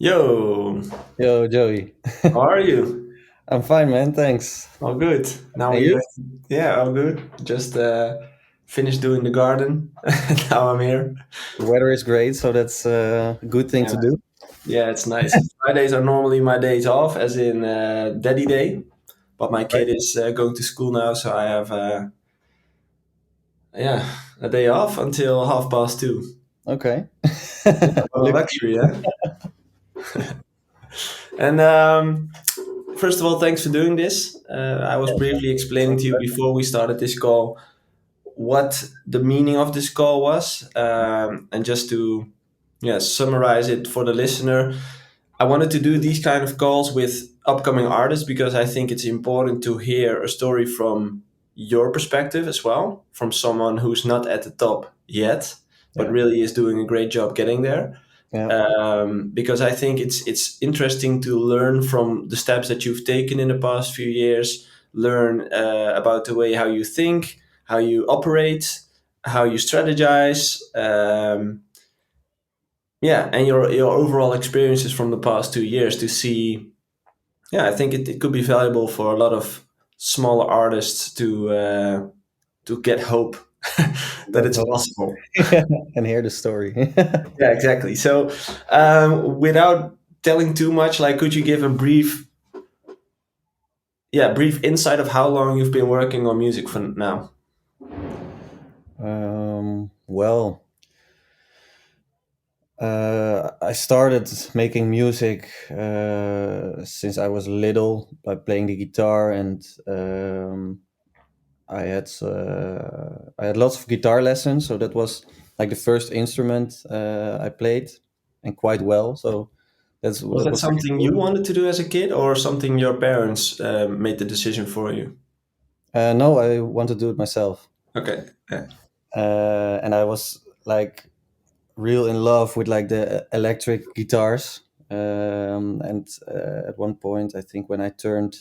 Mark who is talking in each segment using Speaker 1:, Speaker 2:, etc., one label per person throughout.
Speaker 1: Yo,
Speaker 2: Yo, Joey.
Speaker 1: how are you?
Speaker 2: I'm fine, man. Thanks.
Speaker 1: All good. Now
Speaker 2: And
Speaker 1: we,
Speaker 2: you?
Speaker 1: yeah, all good. Just finished doing the garden. Now I'm here.
Speaker 2: The weather is great, so that's a good thing
Speaker 1: Yeah,
Speaker 2: to do.
Speaker 1: yeah, it's nice. Fridays are normally my days off, as in Daddy Day. But my
Speaker 2: All right.
Speaker 1: kid is going to school now, so I have, yeah, a day off until 2:30.
Speaker 2: Okay.
Speaker 1: Yeah, what a
Speaker 2: Look.
Speaker 1: luxury, yeah. And first of all, thanks for doing this. I was briefly explaining to you before we started this call what the meaning of this call was, and just to summarize it for the listener, I wanted to do these kind of calls with upcoming artists because I think it's important to hear a story from your perspective as well, from someone who's not at the top yet but
Speaker 2: Yeah.
Speaker 1: really is doing a great job getting there.
Speaker 2: Yeah.
Speaker 1: Because I think it's interesting to learn from the steps that you've taken in the past few years, learn about the way how you think, how you operate, how you strategize, and your overall experiences from the past 2 years to see. Yeah, I think it could be valuable for a lot of smaller artists to get hope that
Speaker 2: Let's
Speaker 1: it's
Speaker 2: hope.
Speaker 1: possible.
Speaker 2: And hear the story.
Speaker 1: Yeah, exactly. So, without telling too much, like, could you give a brief insight of how long you've been working on music for now?
Speaker 2: Well, I started making music since I was little by playing the guitar, and I had lots of guitar lessons. So that was like the first instrument I played, and quite well. So
Speaker 1: Was
Speaker 2: that
Speaker 1: that
Speaker 2: was pretty
Speaker 1: something you
Speaker 2: cool.
Speaker 1: wanted to do as a kid, or something your parents made the decision for you?
Speaker 2: No, I want to do it myself.
Speaker 1: Okay. Yeah.
Speaker 2: And I was like real in love with like the electric guitars. And at one point, I think when I turned,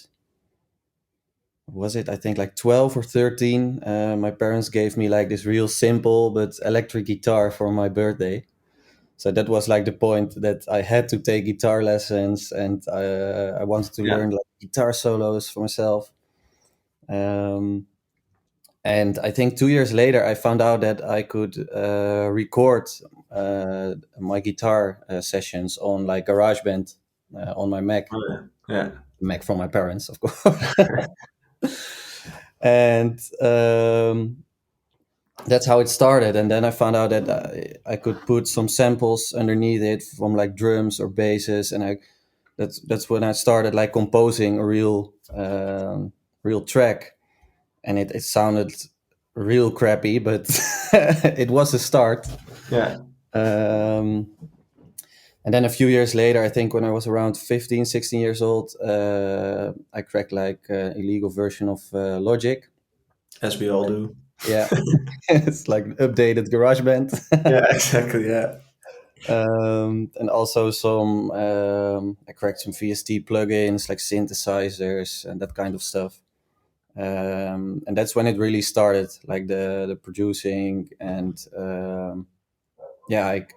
Speaker 2: was it, I think like 12 or 13, my parents gave me like this real simple but electric guitar for my birthday. So that was like the point that I had to take guitar lessons, and I wanted to
Speaker 1: Yeah.
Speaker 2: learn like guitar solos for myself. Um, And I think 2 years later, I found out that I could record my guitar sessions on like GarageBand on my Mac,
Speaker 1: Oh, yeah. Yeah.
Speaker 2: Mac from my parents, of course. And that's how it started. And then I found out that I could put some samples underneath it from like drums or basses, and that's when I started like composing a real track, and it sounded real crappy, but it was a start.
Speaker 1: Yeah.
Speaker 2: Um, and then a few years later, I think when I was around 15, 16 years old, I cracked like illegal version of Logic.
Speaker 1: As we all do.
Speaker 2: Yeah, it's like updated GarageBand.
Speaker 1: Yeah. Exactly. Yeah.
Speaker 2: And also I cracked some VST plugins like synthesizers and that kind of stuff. And that's when it really started, like the producing, and yeah, I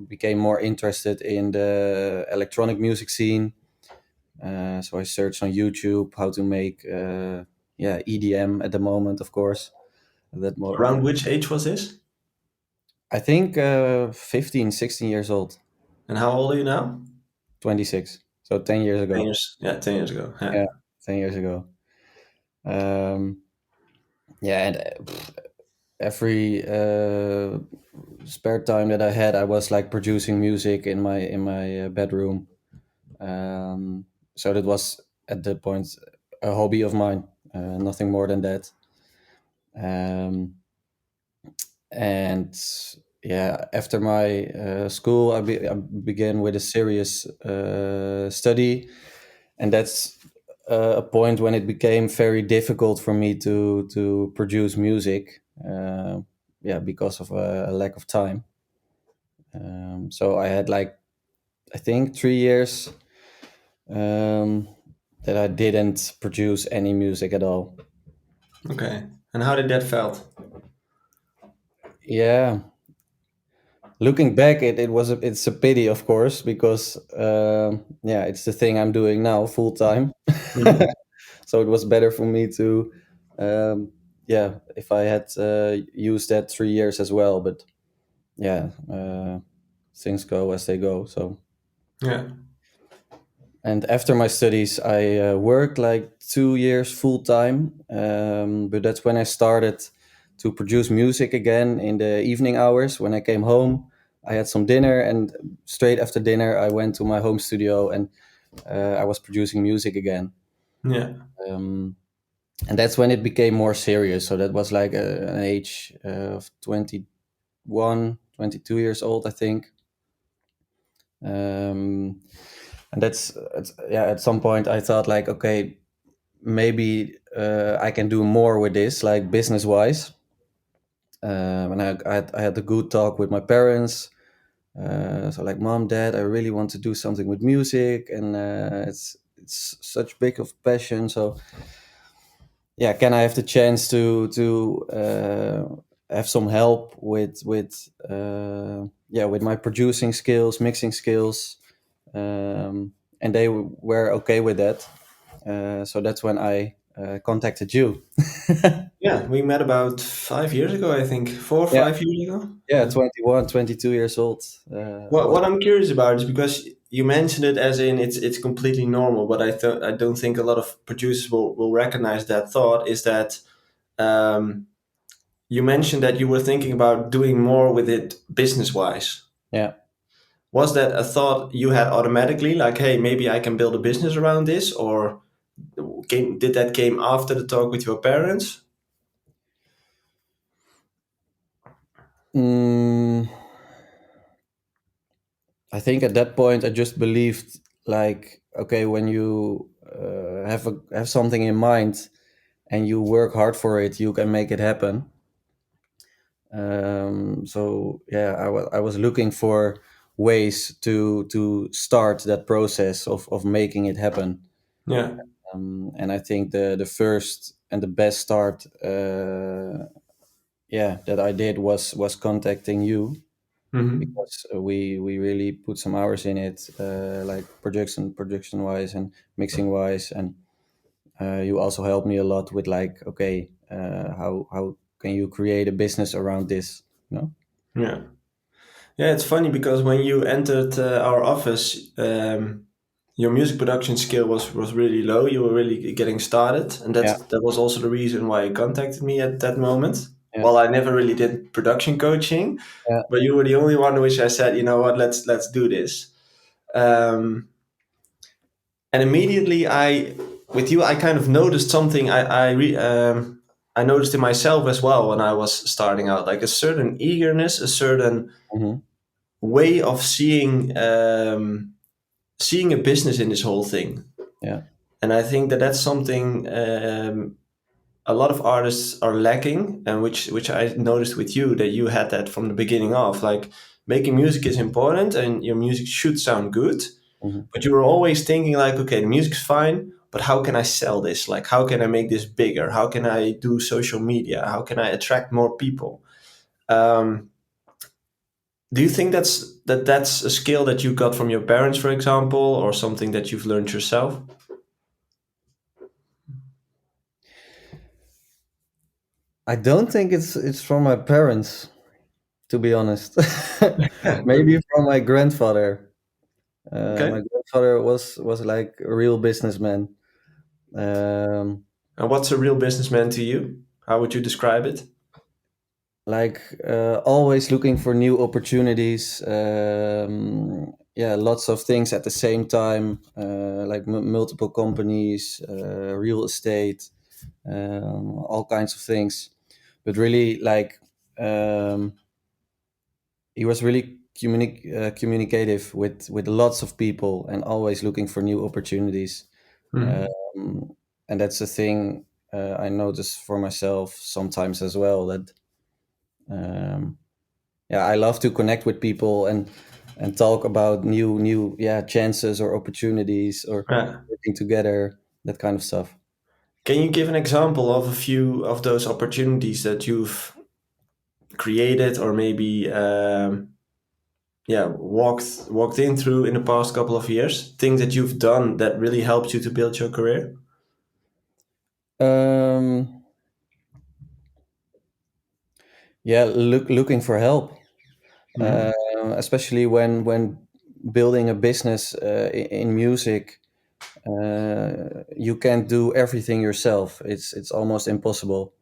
Speaker 2: became more interested in the electronic music scene. So I searched on YouTube how to make EDM at the moment, of course. That more,
Speaker 1: Around which age was this?
Speaker 2: I think 15, 16 years old,
Speaker 1: And how old are you now?
Speaker 2: 26. So 10 years
Speaker 1: 10
Speaker 2: ago.
Speaker 1: years. Yeah, 10 years ago. Yeah.
Speaker 2: Yeah, 10 years ago. Um, yeah, and every spare time that I had, I was like producing music in my bedroom. So that was at that point a hobby of mine, nothing more than that. Um, and yeah, after my school, I began with a serious study, and that's a point when it became very difficult for me to produce music. Yeah, because of a lack of time. So I had like, I think 3 years um, that I didn't produce any music at all.
Speaker 1: Okay. And how did that felt?
Speaker 2: Yeah, Looking back, it's a pity, of course, because yeah, it's the thing I'm doing now full time.
Speaker 1: Mhm.
Speaker 2: So it was better for me to, yeah, if I had used that 3 years as well. But yeah, things go as they go. So,
Speaker 1: Yeah.
Speaker 2: and after my studies, I worked like 2 years full time. But that's when I started to produce music again in the evening hours. When I came home, I had some dinner, and straight after dinner, I went to my home studio and I was producing music again.
Speaker 1: Yeah.
Speaker 2: Um, and that's when it became more serious. So that was like an age of 21, 22 years old, I think. Um, and yeah, at some point I thought like, okay, maybe I can do more with this, like business wise. And I had a good talk with my parents. So like, mom, dad, I really want to do something with music, and it's such big of passion. So yeah, can I have the chance to have some help with yeah, with my producing skills, mixing skills, and they were okay with that. So that's when I contacted you.
Speaker 1: Yeah, we met about 5 years ago, I think. Four,
Speaker 2: Yeah,
Speaker 1: 5 years ago.
Speaker 2: yeah,
Speaker 1: Yeah.
Speaker 2: 21, 22 years old. I
Speaker 1: What
Speaker 2: was.
Speaker 1: what I'm curious about is because you mentioned it as in it's completely normal, but I don't think a lot of producers will recognize that thought. Is that um, you mentioned that you were thinking about doing more with it business wise.
Speaker 2: Yeah.
Speaker 1: Was that a thought you had automatically, like, hey, maybe I can build a business around this, or did that came after the talk with your parents?
Speaker 2: Mm, I think at that point I just believed like, okay, when you have something in mind and you work hard for it, you can make it happen. So yeah, I was looking for ways to start that process of making it happen.
Speaker 1: Yeah.
Speaker 2: And I think the first and the best start, yeah, that I did was contacting you,
Speaker 1: Hmm.
Speaker 2: because we really put some hours in it, like production wise and mixing wise, and you also helped me a lot with like, okay, how can you create a business around this, you know?
Speaker 1: Yeah. Yeah, it's funny because when you entered our office, your music production skill was really low. You were really getting started, and
Speaker 2: Yeah,
Speaker 1: that was also the reason why you contacted me at that moment.
Speaker 2: yeah,
Speaker 1: Well, I never really did production coaching,
Speaker 2: yeah.
Speaker 1: but you were the only one which I said, you know what, let's do this. Um, and immediately, with you, I kind of noticed something. I noticed in myself as well when I was starting out, like a certain eagerness, a certain
Speaker 2: Hmm.
Speaker 1: way of seeing a business in this whole thing.
Speaker 2: Yeah.
Speaker 1: And I think that that's something a lot of artists are lacking, and which I noticed with you, that you had that from the beginning of, like, making music is important and your music should sound good,
Speaker 2: Hmm.
Speaker 1: but you were always thinking like, okay, the music's fine, but how can I sell this? Like, how can I make this bigger? How can I do social media? How can I attract more people? Um, Do you think that's a skill that you got from your parents, for example, or something that you've learned yourself?
Speaker 2: I don't think it's from my parents, to be honest.
Speaker 1: Yeah, could
Speaker 2: Maybe
Speaker 1: be.
Speaker 2: from my grandfather.
Speaker 1: Okay.
Speaker 2: My grandfather was like a real businessman. Um,
Speaker 1: And what's a real businessman to you? How would you describe it?
Speaker 2: like always looking for new opportunities. Yeah, lots of things at the same time, like multiple companies, real estate, all kinds of things. But really, like, um, he was really communicative with lots of people and always looking for new opportunities.
Speaker 1: Hmm.
Speaker 2: Um, and that's the thing I notice for myself sometimes as well, that um, yeah, I love to connect with people and talk about new yeah, chances or opportunities or
Speaker 1: Yeah.
Speaker 2: working together, that kind of stuff.
Speaker 1: Can you give an example of a few of those opportunities that you've created, or maybe yeah, walked in through in the past couple of years? Things that you've done that really helped you to build your career?
Speaker 2: Um, yeah, looking for help,
Speaker 1: Hmm.
Speaker 2: especially when building a business in music. You can't do everything yourself. It's almost impossible.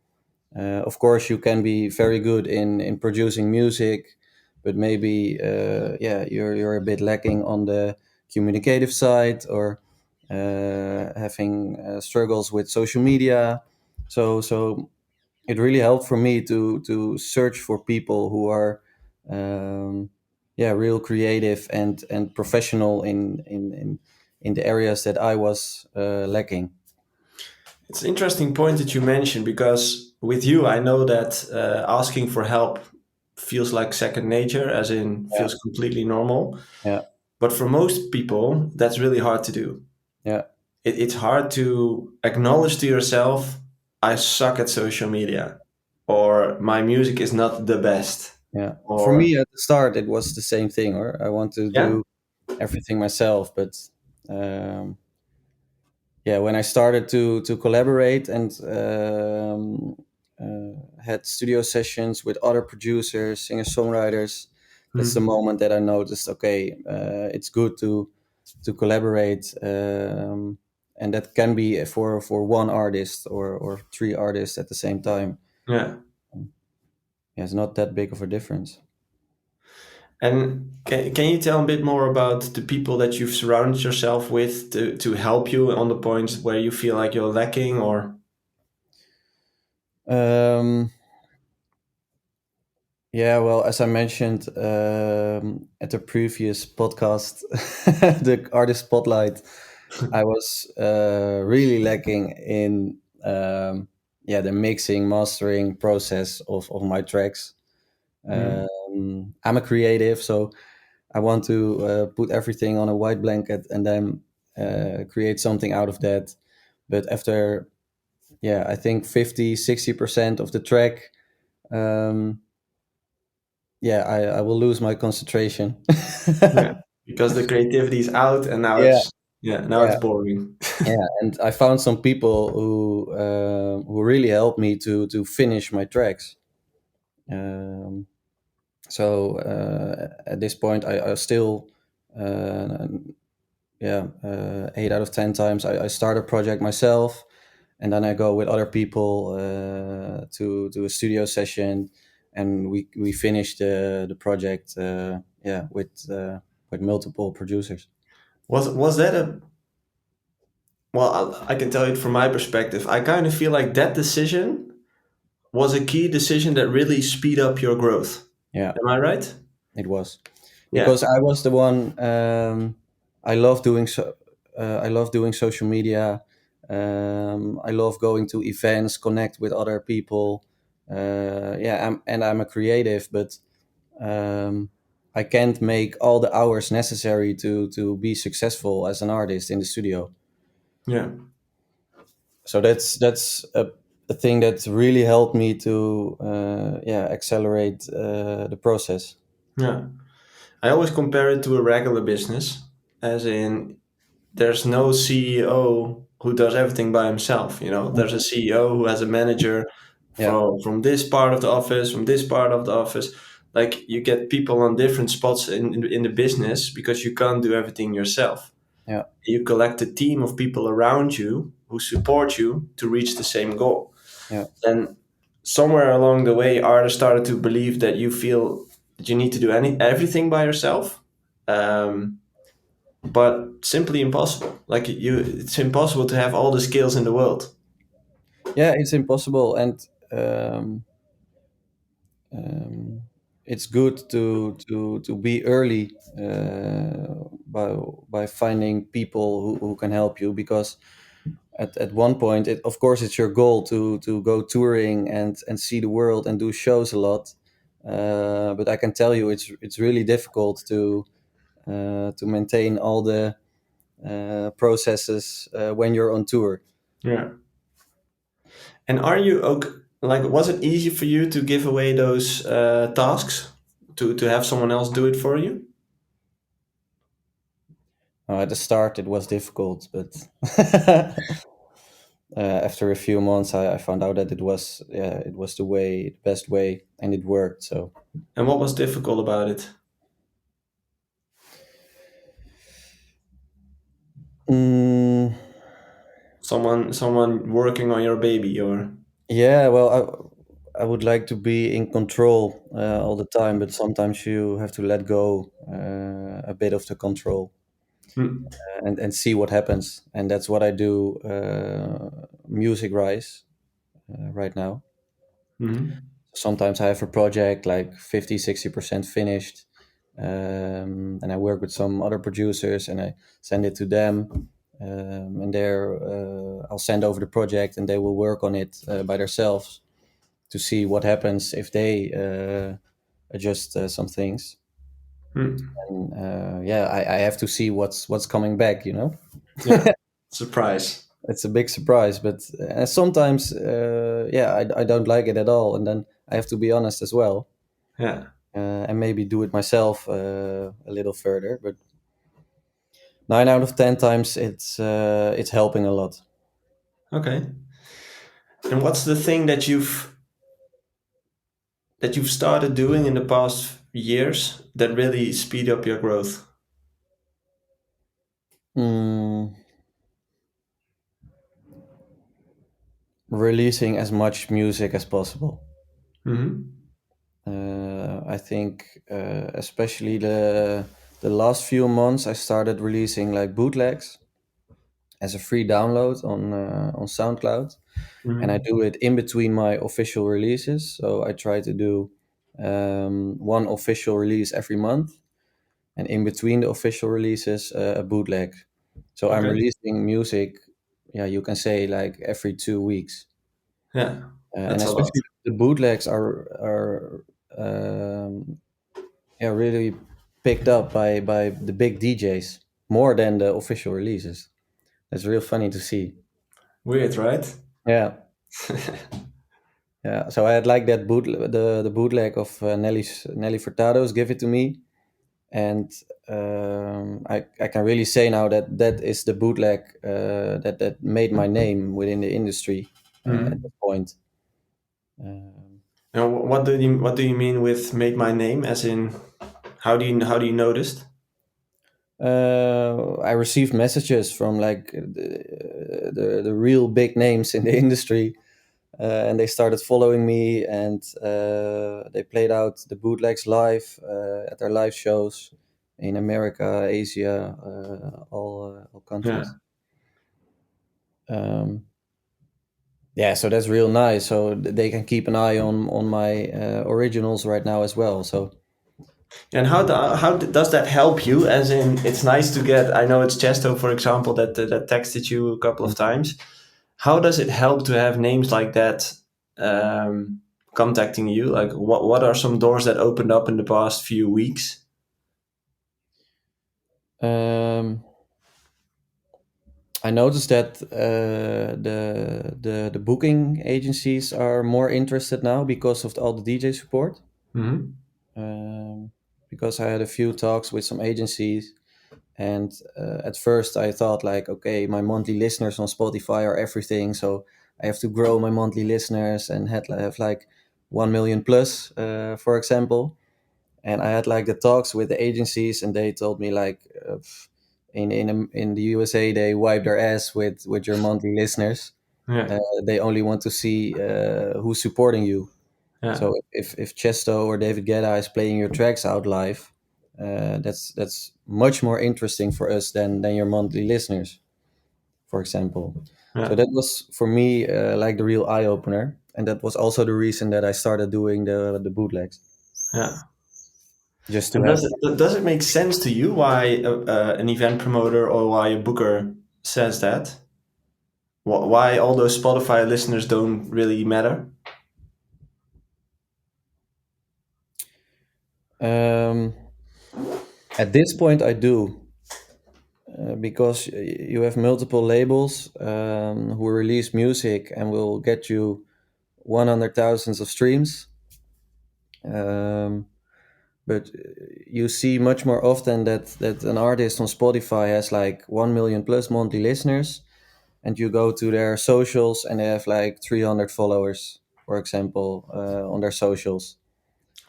Speaker 2: Of course, you can be very good in producing music, but maybe yeah, you're a bit lacking on the communicative side, or having struggles with social media. So it really helped for me to search for people who are yeah, real creative and professional in the areas that I was lacking.
Speaker 1: It's an interesting point that you mentioned because with you, I know that asking for help feels like second nature, as in
Speaker 2: Yeah,
Speaker 1: feels completely normal.
Speaker 2: yeah,
Speaker 1: But for most people, that's really hard to do.
Speaker 2: yeah,
Speaker 1: It's hard to acknowledge to yourself, I suck at social media, or my music is not the best,
Speaker 2: yeah. For
Speaker 1: or
Speaker 2: me at the start it was the same thing, or I want to
Speaker 1: yeah.
Speaker 2: do everything myself, but um, yeah, when I started to collaborate and had studio sessions with other producers, singer songwriters, that's the
Speaker 1: Hmm.
Speaker 2: moment that I noticed, okay, it's good to collaborate, and that can be for one artist or three artists at the same time.
Speaker 1: Yeah.
Speaker 2: Yeah, it's not that big of a difference.
Speaker 1: And can you tell a bit more about the people that you've surrounded yourself with to help you on the points where you feel like you're lacking or
Speaker 2: Um, Yeah, well, as I mentioned at the previous podcast, the artist spotlight, I was really lacking in yeah, the mixing, mastering process of my tracks.
Speaker 1: Hmm.
Speaker 2: I'm a creative, so I want to put everything on a white blanket and then create something out of that. But after, yeah, I think 50, 60% of the track, um, yeah, I will lose my concentration.
Speaker 1: Yeah, because the creativity is out and now
Speaker 2: Yeah,
Speaker 1: it's yeah, now it's
Speaker 2: yeah,
Speaker 1: boring.
Speaker 2: yeah. And I found some people who really helped me to finish my tracks. Um, so at this point, I still, uh, yeah, 8 out of 10 times I start a project myself, and then I go with other people to a studio session, and we finish the project, yeah, with multiple producers.
Speaker 1: Was that a well? I can tell you from my perspective. I kind of feel like that decision was a key decision that really speed up your growth.
Speaker 2: Yeah,
Speaker 1: Am I right?
Speaker 2: it was
Speaker 1: Yeah,
Speaker 2: because I was the one. I love doing so. I love doing social media. I love going to events, connect with other people. Yeah, I'm a creative, but um, I can't make all the hours necessary to be successful as an artist in the studio.
Speaker 1: yeah,
Speaker 2: So that's a thing that really helped me to yeah, accelerate the process.
Speaker 1: yeah. I always compare it to a regular business, as in there's no CEO who does everything by himself. You know, there's a
Speaker 2: Mhm.
Speaker 1: CEO who has a manager
Speaker 2: Yeah,
Speaker 1: from this part of the office, from this part of the office. Like you get people on different spots in the business because you can't do everything yourself.
Speaker 2: yeah,
Speaker 1: You collect a team of people around you who support you to reach the same goal.
Speaker 2: yeah,
Speaker 1: And somewhere along the way, artists started to believe that you feel that you need to do everything by yourself. Um, but simply impossible. Like it's impossible to have all the skills in the world.
Speaker 2: yeah. It's impossible, and um, um, it's good to be early by finding people who can help you, because at one point, of course, it's your goal to go touring and see the world and do shows a lot. But I can tell you, it's really difficult to maintain all the processes when you're on tour.
Speaker 1: Yeah. And are you okay? Like, was it easy for you to give away those tasks to have someone else do it for you?
Speaker 2: At the start, it was difficult, but after a few months, I found out that it was the best way, and it worked. So
Speaker 1: And what was difficult about it?
Speaker 2: mm,
Speaker 1: Someone working on your baby, or
Speaker 2: yeah, well, I would like to be in control all the time, but sometimes you have to let go a bit of the control
Speaker 1: hmm.
Speaker 2: and see what happens, and that's what I do music rise right now.
Speaker 1: Hmm.
Speaker 2: Sometimes I have a project like 50-60% finished, and I work with some other producers and I send it to them, and I'll send over the project and they will work on it by themselves to see what happens if they adjust some things.
Speaker 1: Hmm.
Speaker 2: And yeah, I have to see what's coming back, you know.
Speaker 1: Yeah, surprise.
Speaker 2: It's a big surprise, but sometimes yeah, I don't like it at all, and then I have to be honest as well,
Speaker 1: Yeah.
Speaker 2: and maybe do it myself a little further. But 9 out of 10 times, it's helping a lot.
Speaker 1: Okay. And what's the thing that you've started doing in the past years that really speed up your growth?
Speaker 2: Mm, releasing as much music as possible.
Speaker 1: Hmm.
Speaker 2: I think especially the last few months, I started releasing like bootlegs as a free download on SoundCloud, and I
Speaker 1: Hmm.
Speaker 2: do it in between my official releases. So I try to do one official release every month, and in between the official releases, a bootleg. So I'm
Speaker 1: Okay.
Speaker 2: releasing music, yeah, you can say like every 2 weeks,
Speaker 1: Yeah,
Speaker 2: and
Speaker 1: that's a lot.
Speaker 2: especially the bootlegs are yeah, really picked up by the big DJs more than the official releases. It's real funny to see.
Speaker 1: Weird, right?
Speaker 2: Yeah. Yeah, so I had like that the bootleg of Nelly Furtado's "Give It to Me," and I can really say now that that is the bootleg that made my name within the industry at
Speaker 1: Hmm.
Speaker 2: that point. Um,
Speaker 1: And what do you mean with "made my name"? As in, how do you noticed?
Speaker 2: I received messages from like the real big names in the industry, and they started following me, and they played out the bootlegs live at their live shows in America, Asia, all
Speaker 1: Yeah,
Speaker 2: countries. Um, yeah, so that's real nice. So they can keep an eye on my originals right now as well. So
Speaker 1: and does that help you? As in, it's nice to get. I know it's Chesto, for example, that texted you a couple of times. How does it help to have names like that um, contacting you? Like, what are some doors that opened up in the past few weeks?
Speaker 2: um, I noticed that the booking agencies are more interested now because of all the DJ support.
Speaker 1: Hmm.
Speaker 2: Um, because I had a few talks with some agencies, and at first I thought like, okay, my monthly listeners on Spotify are everything, so I have to grow my monthly listeners and have like 1 million plus, for example. And I had like the talks with the agencies, and they told me like, in the USA they wipe their ass with your monthly listeners.
Speaker 1: Yeah,
Speaker 2: They only want to see who's supporting you.
Speaker 1: yeah,
Speaker 2: So if Chesto or David Guetta is playing your tracks out live, that's much more interesting for us than your monthly listeners, for example. So
Speaker 1: yeah,
Speaker 2: that was for me like the real eye opener, and that was also the reason that I started doing the bootlegs,
Speaker 1: yeah.
Speaker 2: just to
Speaker 1: And
Speaker 2: have.
Speaker 1: does it make sense to you why an event promoter or why a booker says that? Why all those Spotify listeners don't really matter?
Speaker 2: Um, at this point, I do because you have multiple labels who release music and will get you 100,000 of streams. Um, but you see much more often that an artist on Spotify has like 1 million plus monthly listeners, and you go to their socials and they have like 300 followers, for example, on their socials.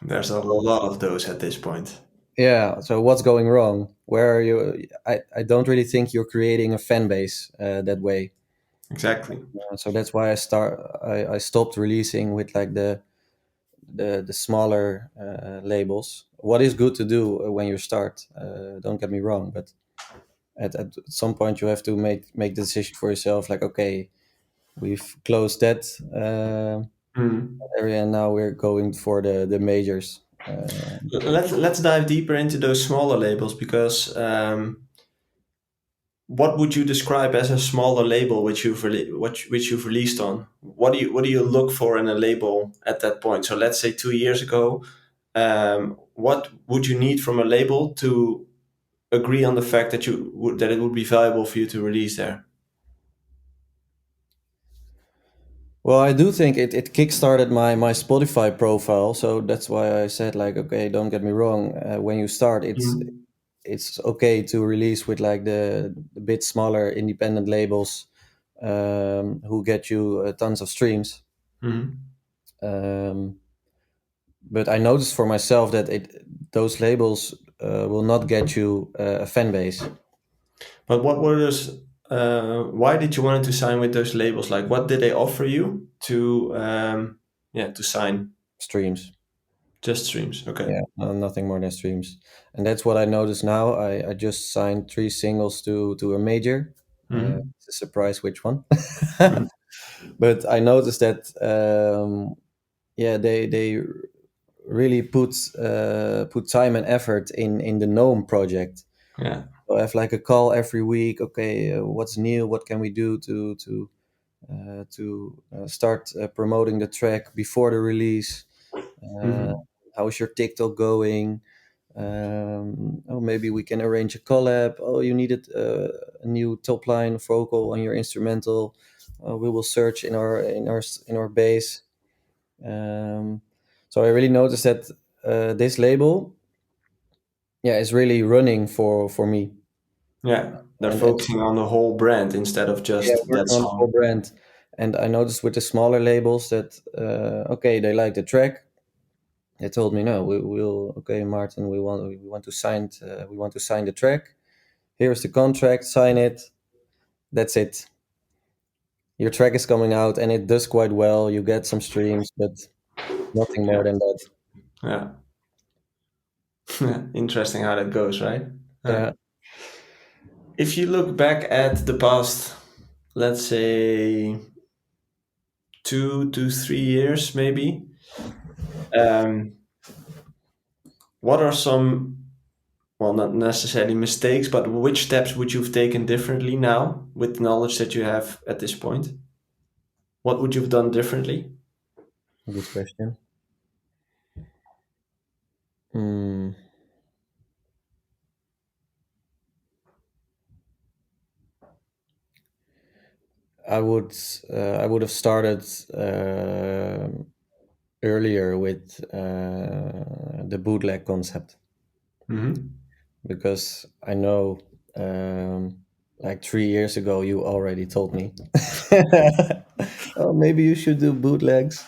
Speaker 1: There's a lot of those at this point.
Speaker 2: Yeah, so what's going wrong? Where are you? I don't really think you're creating a fan base that way.
Speaker 1: Exactly.
Speaker 2: So that's why I stopped releasing with like the smaller labels. What is good to do when you start? Don't get me wrong, but at some point you have to make the decision for yourself. Like, okay, we've closed that
Speaker 1: Mhm.
Speaker 2: area, and now we're going for the majors.
Speaker 1: Let's dive deeper into those smaller labels because what would you describe as a smaller label which you've released on? What do you look for in a label at that point? So let's say 2 years ago, what would you need from a label to agree on the fact that it would be valuable for you to release there?
Speaker 2: Well, I do think it kickstarted my Spotify profile, so that's why I said like, okay, don't get me wrong. When you start,
Speaker 1: Mhm.
Speaker 2: it's okay to release with like the bit smaller independent labels who get you tons of streams.
Speaker 1: Mhm.
Speaker 2: Um, but I noticed for myself that those labels will not get you a fan base
Speaker 1: But what were those? Why did you want to sign with those labels? Like, what did they offer you to, yeah, to sign
Speaker 2: streams.
Speaker 1: just streams? Okay.
Speaker 2: Yeah, nothing more than streams, and that's what I notice now. I just signed 3 singles to a major.
Speaker 1: Hmm.
Speaker 2: It's a surprise which one,
Speaker 1: Hmm.
Speaker 2: but I noticed that yeah, they really put time and effort in the Gnome project.
Speaker 1: Yeah.
Speaker 2: So I have like a call every week. Okay, what's new? What can we do to start promoting the track before the release? Uh,
Speaker 1: Hmm.
Speaker 2: how is your TikTok going? Oh, maybe we can arrange a collab. Oh, you needed a new top line vocal on your instrumental. We will search in our base. Um, so I really noticed that this label, yeah, is really running for me,
Speaker 1: Yeah. They're
Speaker 2: and
Speaker 1: focusing on the whole brand instead of
Speaker 2: yeah,
Speaker 1: just that
Speaker 2: working on the whole
Speaker 1: song.
Speaker 2: brand. And I noticed with the smaller labels that okay, they like the track. They told me no, we'll okay, Martin, we want to sign the track. Here's the contract, sign it. That's it. Your track is coming out, and it does quite well. You get some streams, but nothing
Speaker 1: Yeah.
Speaker 2: more than that.
Speaker 1: Yeah. Interesting how that goes, right? Huh.
Speaker 2: Yeah,
Speaker 1: If you look back at the past, let's say 2 to 3 years, maybe, um, what are some, well, not necessarily mistakes, but which steps would you've taken differently now with the knowledge that you have at this point? What would you've done differently?
Speaker 2: good question. Hmm. I would I would have started earlier with the bootleg concept,
Speaker 1: Hmm.
Speaker 2: because I know like 3 years ago you already told me, oh, maybe you should do bootlegs,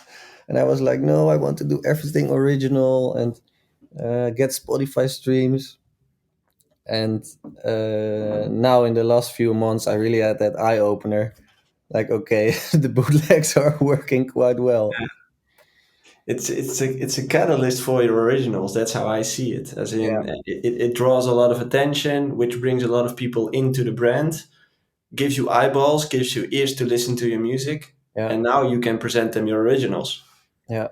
Speaker 2: and I was like, no, I want to do everything original and get Spotify streams. And now in the last few months, I really had that eye opener. Like, okay, the bootlegs are working quite well.
Speaker 1: It's a catalyst for your originals. That's how I see it. As
Speaker 2: Yeah,
Speaker 1: in, it draws a lot of attention, which brings a lot of people into the brand, gives you eyeballs, gives you ears to listen to your music,
Speaker 2: yeah,
Speaker 1: and now you can present them your originals.
Speaker 2: yeah.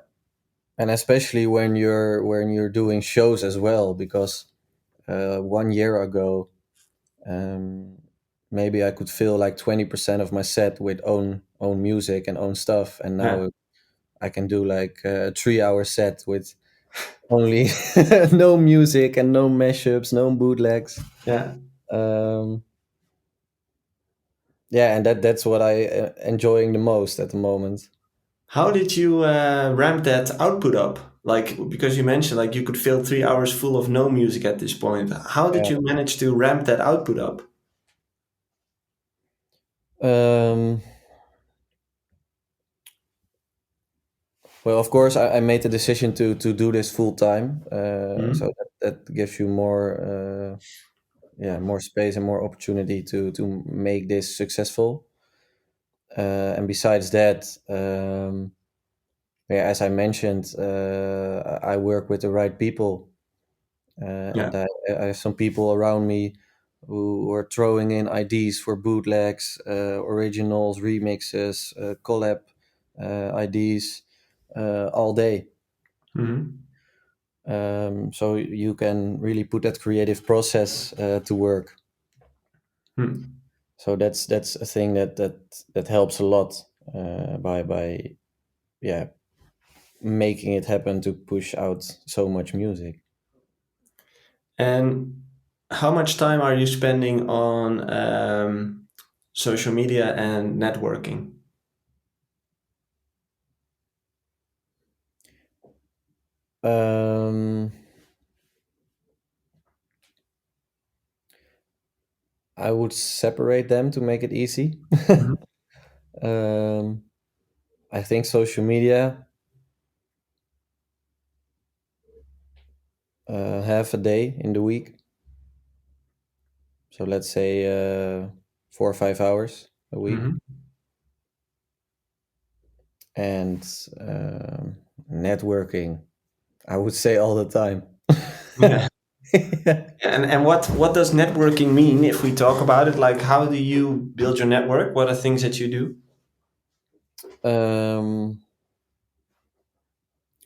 Speaker 2: And especially when you're doing shows as well, because 1 year ago, um, maybe I could fill like 20% of my set with own music and own stuff, and
Speaker 1: Yeah,
Speaker 2: now I can do like a 3 hour set with only no music and no mashups, no bootlegs.
Speaker 1: yeah.
Speaker 2: Um, yeah, and that's what I enjoying the most at the moment.
Speaker 1: How did you ramp that output up? Like, because you mentioned like you could fill 3 hours full of no music at this point. How did
Speaker 2: Yeah.
Speaker 1: you manage to ramp that output up?
Speaker 2: Um, well, of course, I made the decision to do this full time, so
Speaker 1: Mhm.
Speaker 2: that gives you more, yeah, more space and more opportunity to make this successful. And besides that, yeah, as I mentioned, I work with the right people,
Speaker 1: Yeah.
Speaker 2: and I have some people around me who are throwing in ideas for bootlegs, originals, remixes, collab ideas all day.
Speaker 1: Hmm.
Speaker 2: So you can really put that creative process to work.
Speaker 1: Hmm.
Speaker 2: So that's a thing that helps a lot by yeah, making it happen to push out so much music.
Speaker 1: And how much time are you spending on social media and networking?
Speaker 2: Um, I would separate them to make it easy.
Speaker 1: Mhm.
Speaker 2: um, I think social media, half a day in the week. So let's say 4 or 5 hours a week.
Speaker 1: Mhm.
Speaker 2: And networking, I would say all the time.
Speaker 1: Yeah. And what does networking mean if we talk about it? Like, how do you build your network? What are things that you do?
Speaker 2: um,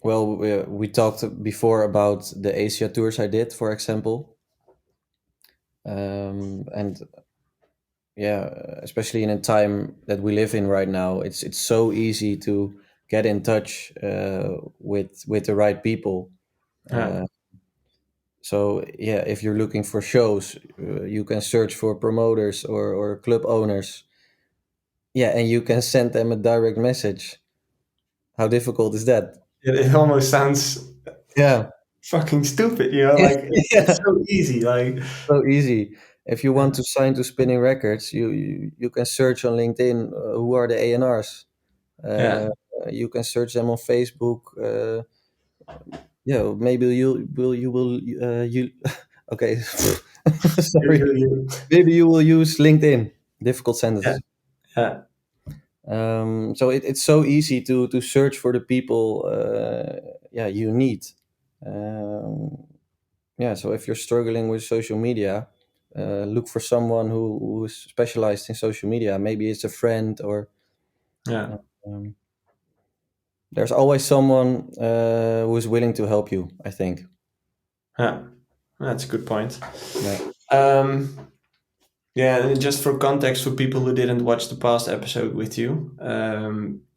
Speaker 2: well, we talked before about the Asia tours I did, for example. And yeah, especially in a time that we live in right now, it's so easy to get in touch with the right people.
Speaker 1: Yeah.
Speaker 2: Uh, so yeah, if you're looking for shows, you can search for promoters or club owners. Yeah, and you can send them a direct message. How difficult is that?
Speaker 1: It almost sounds
Speaker 2: Yeah,
Speaker 1: fucking stupid, you know, like it's
Speaker 2: yeah,
Speaker 1: so easy. Like,
Speaker 2: so easy. If you want to sign to Spinning Records, you can search on LinkedIn who are the A&Rs.
Speaker 1: yeah,
Speaker 2: Uh, you can search them on Facebook. Yeah, maybe you okay. Sorry. Maybe you will use LinkedIn. Difficult
Speaker 1: yeah,
Speaker 2: sentence.
Speaker 1: yeah,
Speaker 2: So it's so easy to search for the people. Yeah, you need. Um, yeah, so if you're struggling with social media, look for someone who is specialized in social media. Maybe it's a friend or
Speaker 1: yeah,
Speaker 2: um, there's always someone who is willing to help you, I think.
Speaker 1: yeah. That's a good point.
Speaker 2: Yeah.
Speaker 1: Um, yeah, and just for context, for people who didn't watch the past episode with you,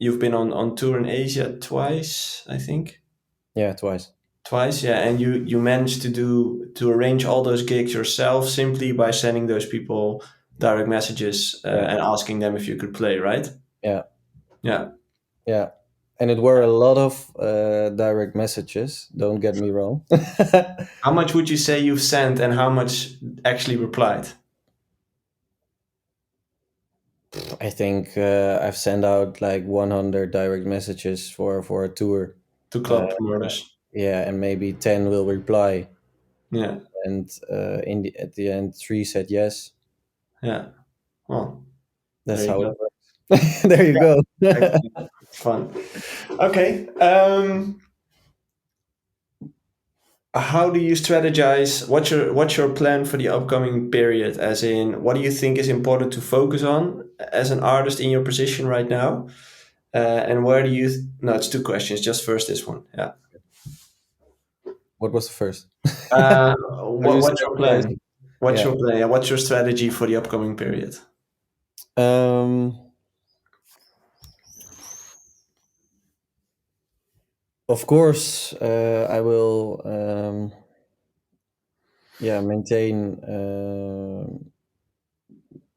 Speaker 1: you've been on tour in Asia twice, I think.
Speaker 2: Yeah, twice.
Speaker 1: Twice, yeah, and you managed to arrange all those gigs yourself simply by sending those people direct messages
Speaker 2: Yeah.
Speaker 1: and asking them if you could play, right?
Speaker 2: Yeah.
Speaker 1: Yeah.
Speaker 2: Yeah. And it were a lot of direct messages, don't get me wrong.
Speaker 1: How much would you say you've sent and how much actually replied
Speaker 2: I think I've sent out like 100 direct messages for a tour.
Speaker 1: to
Speaker 2: Uh,
Speaker 1: club promoters?
Speaker 2: yeah, and maybe 10 will reply.
Speaker 1: Yeah,
Speaker 2: And at the end, three said yes.
Speaker 1: yeah. Well, there
Speaker 2: That's
Speaker 1: you
Speaker 2: how it
Speaker 1: go.
Speaker 2: works. There you go.
Speaker 1: Excellent. Fun. Okay. How do you strategize? What's your plan for the upcoming period? As in, what do you think is important to focus on as an artist in your position right now? And where do you? No, it's two questions. Just first this one. Yeah.
Speaker 2: What was the first? Are
Speaker 1: What,
Speaker 2: you
Speaker 1: what's your plan?
Speaker 2: strategizing?
Speaker 1: What's
Speaker 2: Yeah.
Speaker 1: your plan? Yeah, what's your strategy for the upcoming period?
Speaker 2: Um, of course, I will. Yeah, maintain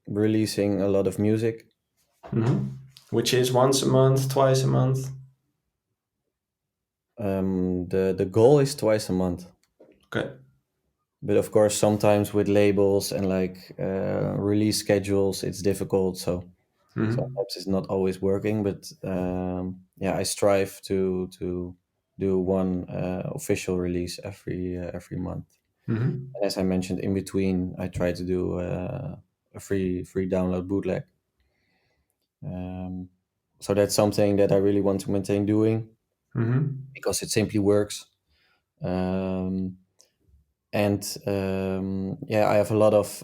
Speaker 2: releasing a lot of music.
Speaker 1: Hmm. Which is once a month, twice a month.
Speaker 2: The goal is twice a month,
Speaker 1: Okay.
Speaker 2: but of course sometimes with labels and like release schedules it's difficult. So
Speaker 1: Mm-hmm.
Speaker 2: sometimes it's not always working, but yeah, I strive to do one official release every month.
Speaker 1: Mm-hmm.
Speaker 2: And as I mentioned, in between, I try to do a free download bootleg. Um, so that's something that I really want to maintain doing
Speaker 1: Mm-hmm.
Speaker 2: because it simply works. Um, and yeah, I have a lot of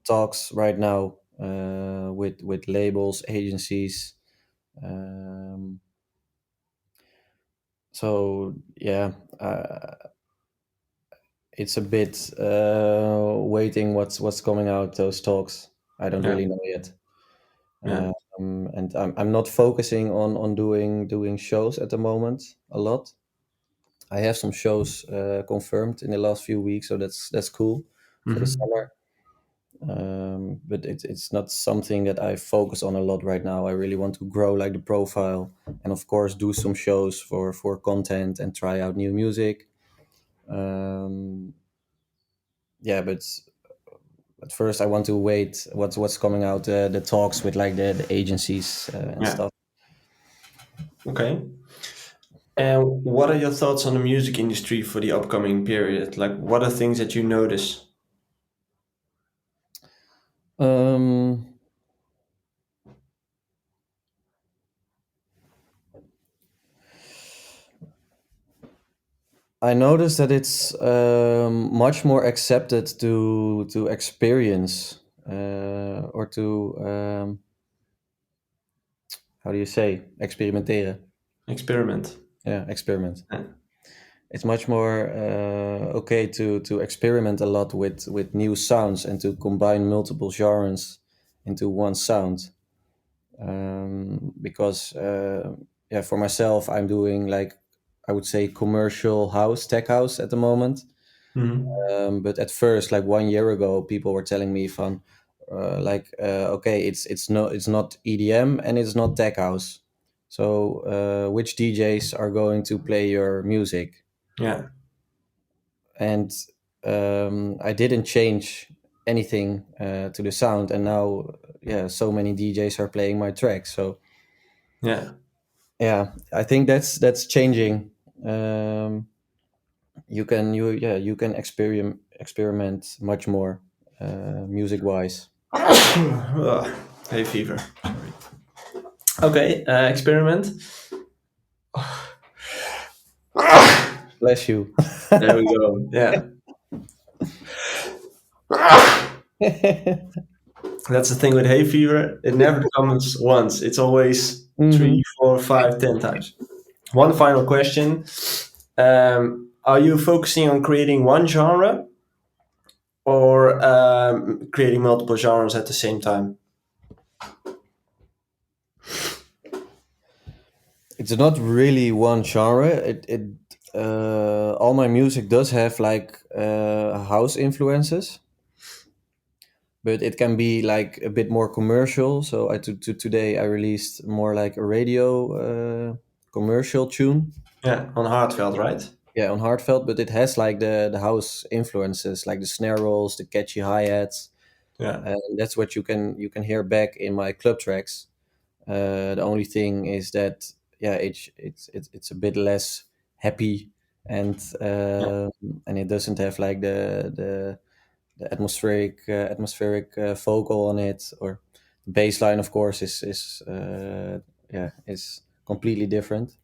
Speaker 2: talks right now with labels, agencies. Um, so yeah, it's a bit waiting what's coming out those talks. I don't
Speaker 1: Yeah.
Speaker 2: really know yet.
Speaker 1: Yeah.
Speaker 2: And I'm not focusing on doing shows at the moment a lot. I have some shows confirmed in the last few weeks, so that's cool for the
Speaker 1: Mm-hmm.
Speaker 2: summer. But it's not something that I focus on a lot right now. I really want to grow like the profile, and of course do some shows for content and try out new music. Um, yeah, but at first I want to wait what's coming out the talks with like the agencies and
Speaker 1: Yeah.
Speaker 2: stuff.
Speaker 1: Okay. And what are your thoughts on the music industry for the upcoming period? Like, what are things that you notice?
Speaker 2: Um, I noticed that it's much more accepted to experience or to how do you say experimenteren?
Speaker 1: Experiment.
Speaker 2: Yeah, experiment.
Speaker 1: Yeah.
Speaker 2: It's much more okay to experiment a lot with new sounds and to combine multiple genres into one sound. Because yeah, for myself, I'm doing like I would say commercial house, tech house at the moment.
Speaker 1: Mm-hmm.
Speaker 2: But at first, like 1 year ago, people were telling me from okay, it's not EDM and it's not tech house. So which DJs are going to play your music?
Speaker 1: Yeah.
Speaker 2: And I didn't change anything to the sound, and now yeah, so many DJs are playing my tracks. So
Speaker 1: Yeah.
Speaker 2: yeah, I think that's changing. Um, you can experiment much more music wise.
Speaker 1: Ugh, hay fever. Sorry. Okay. Experiment.
Speaker 2: Bless you.
Speaker 1: There we go. Yeah. That's the thing with hay fever. It never comes once. It's always
Speaker 2: Hmm.
Speaker 1: three, four, five, 10 times. One final question. Are you focusing on creating one genre or creating multiple genres at the same time?
Speaker 2: It's not really one genre. All my music does have like house influences, but it can be like a bit more commercial. So today I released more like a radio commercial tune.
Speaker 1: Yeah, on Heartfelt, right?
Speaker 2: Yeah, on Heartfelt, but it has like the house influences, like the snare rolls, the catchy hi hats,
Speaker 1: Yeah,
Speaker 2: and that's what you can hear back in my club tracks. The only thing is that yeah, it's a bit less happy, and
Speaker 1: yeah,
Speaker 2: and it doesn't have like the atmospheric vocal on it, or the bass line of course is yeah, is completely different.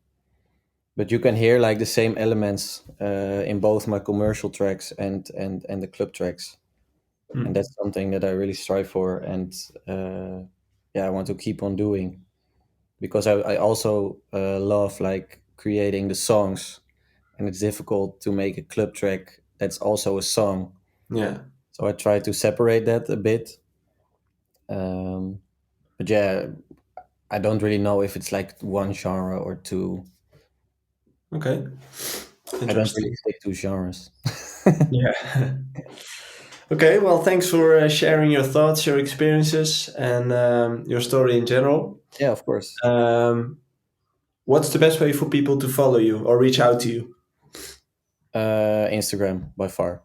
Speaker 2: But you can hear like the same elements in both my commercial tracks and the club tracks, and
Speaker 1: hmm,
Speaker 2: that's something that I really strive for, and yeah, I want to keep on doing because I also love like creating the songs, and it's difficult to make a club track that's also a song.
Speaker 1: yeah.
Speaker 2: So I try to separate that a bit. Um, but yeah, I don't really know if it's like one genre or two.
Speaker 1: Okay,
Speaker 2: I don't really
Speaker 1: interesting.
Speaker 2: stick to genres.
Speaker 1: Yeah. Okay, well, thanks for sharing your thoughts, your experiences, and your story in general.
Speaker 2: Yeah, of course.
Speaker 1: Um, What's the best way for people to follow you or reach out to you?
Speaker 2: Instagram by far.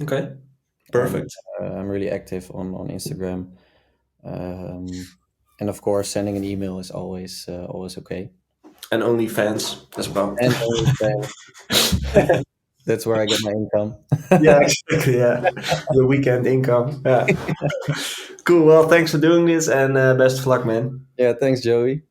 Speaker 1: Okay,
Speaker 2: I'm
Speaker 1: perfect.
Speaker 2: I'm really active on Instagram, and of course, sending an email is always okay.
Speaker 1: And only fans as well.
Speaker 2: And OnlyFans, that's where I get my income.
Speaker 1: Yeah, exactly. Yeah, your weekend income. Yeah, cool. Well, thanks for doing this, and best of luck, man.
Speaker 2: Yeah, thanks, Joey.